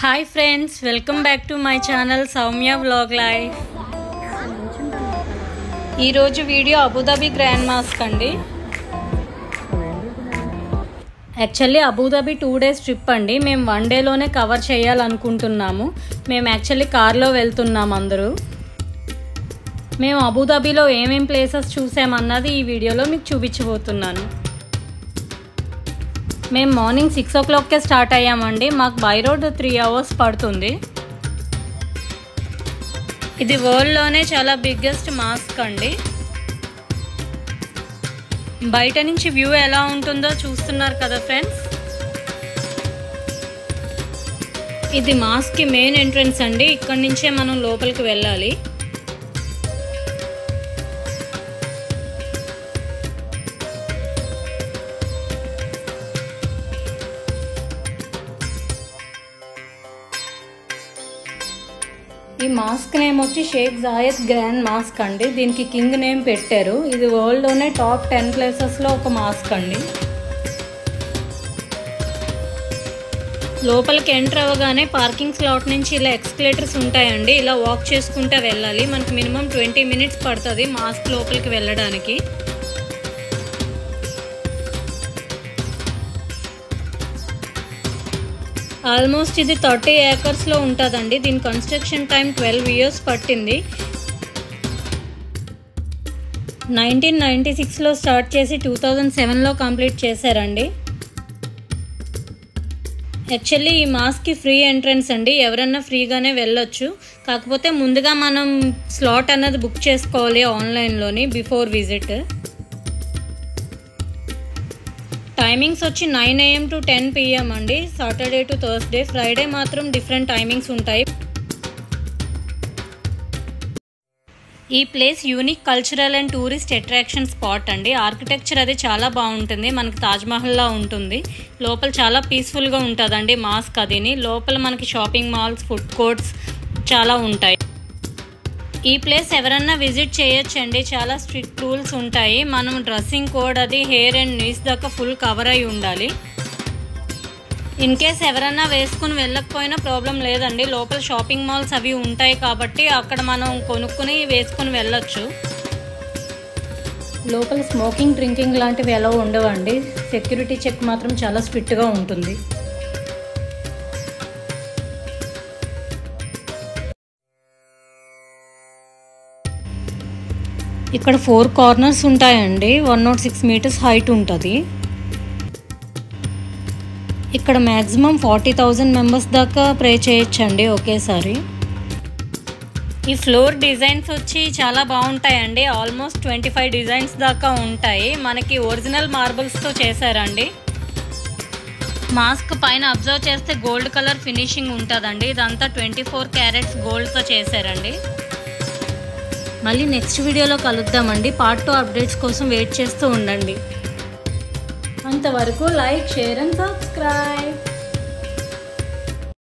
Hi friends, welcome back to my channel Soumya vlog life. ఈరోజు video Abu Dhabi grand mask అండి. Actually Abu Dhabi 2 days trip అండి. మేము 1 dayలోనే cover చేయాలనుకుంటున్నాము. మేము యాక్చువల్లీ కార్లో వెళ్తున్నాము అందరూ. మేము అబుదాబిలో ఏమేం ప్లేసెస్ చూసామన్నది ఈ వీడియోలో మీకు చూపించబోతున్నాను. మేము మార్నింగ్ 6 o'clockకే స్టార్ట్ అయ్యామండి. మాకు బై రోడ్ 3 hours పడుతుంది. ఇది వరల్డ్లోనే చాలా బిగ్గెస్ట్ మాస్క్ అండి. బయట నుంచి వ్యూ ఎలా ఉంటుందో చూస్తున్నారు కదా ఫ్రెండ్స్. ఇది మాస్క్కి మెయిన్ ఎంట్రన్స్ అండి. ఇక్కడి నుంచే మనం లోపలికి వెళ్ళాలి. ఈ మాస్క్ నేమ్ వచ్చి షేక్ జాయద్ గ్రాండ్ మాస్క్ అండి. దీనికి కింగ్ నేమ్ పెట్టారు. ఇది వరల్డ్లోనే టాప్ 10 ప్లేసెస్లో ఒక మాస్క్ అండి. లోపలికి ఎంటర్ అవ్వగానే పార్కింగ్ స్లాట్ నుంచి ఇలా ఎక్స్కలేటర్స్ ఉంటాయండి. ఇలా వాక్ చేసుకుంటూ వెళ్ళాలి. మనకి మినిమం 20 minutes పడుతుంది మాస్క్ లోపలికి వెళ్ళడానికి. ఆల్మోస్ట్ ఇది 30 acresలో ఉంటుందండి. దీని కన్స్ట్రక్షన్ టైం 12 years పట్టింది. 1996లో స్టార్ట్ చేసి 2007లో కంప్లీట్ చేశారండి. యాక్చువల్లీ ఈ మాస్క్కి ఫ్రీ ఎంట్రన్స్ అండి. ఎవరన్నా ఫ్రీగానే వెళ్ళొచ్చు. కాకపోతే ముందుగా మనం స్లాట్ అన్నది బుక్ చేసుకోవాలి ఆన్లైన్లోని బిఫోర్ విజిట్. టైమింగ్స్ వచ్చి 9 AM to 10 PM అండి. Saturday to Thursday. ఫ్రైడే మాత్రం డిఫరెంట్ టైమింగ్స్ ఉంటాయి. ఈ place unique cultural and tourist attraction spot అండి. ఆర్కిటెక్చర్ అది చాలా బాగుంటుంది. మనకి తాజ్మహల్లా ఉంటుంది. లోపల చాలా పీస్ఫుల్గా ఉంటుందండి మాస్క్ అదిని. లోపల మనకి షాపింగ్ మాల్స్, ఫుడ్ కోర్ట్స్ చాలా ఉంటాయి. ఈ ప్లేస్ ఎవరన్నా విజిట్ చేయొచ్చండి. చాలా స్ట్రిక్ట్ రూల్స్ ఉంటాయి. మనం డ్రెస్సింగ్ కోడ్ అది హెయిర్ అండ్ నీస్ దాకా ఫుల్ కవర్ అయి ఉండాలి. ఇన్ కేస్ ఎవరన్నా వేసుకుని వెళ్ళకపోయినా ప్రాబ్లం లేదండి. లోపల షాపింగ్ మాల్స్ అవి ఉంటాయి కాబట్టి అక్కడ మనం కొనుక్కుని వేసుకుని వెళ్ళొచ్చు. లోపల స్మోకింగ్, డ్రింకింగ్ లాంటివి ఎలా ఉండవండి. సెక్యూరిటీ చెక్ మాత్రం చాలా స్ట్రిక్ట్గా ఉంటుంది. ఇక్కడ 4 కార్నర్స్ ఉంటాయండి. 106 meters హైట్ ఉంటుంది. ఇక్కడ మ్యాక్సిమం 40,000 members దాకా ప్రే చేయొచ్చండి ఒకేసారి. ఈ ఫ్లోర్ డిజైన్స్ వచ్చి చాలా బాగుంటాయండి. ఆల్మోస్ట్ 25 డిజైన్స్ దాకా ఉంటాయి. మనకి ఒరిజినల్ మార్బుల్స్తో చేశారండి. మాస్క్ పైన అబ్జర్వ్ చేస్తే గోల్డ్ కలర్ ఫినిషింగ్ ఉంటుందండి. ఇదంతా 24 carats గోల్డ్తో చేశారండి. మళ్ళీ నెక్స్ట్ వీడియోలో కలుద్దామండి. Part 2 అప్డేట్స్ కోసం వెయిట్ చేస్తూ ఉండండి. అంతవరకు లైక్, షేర్ అండ్ సబ్స్క్రైబ్.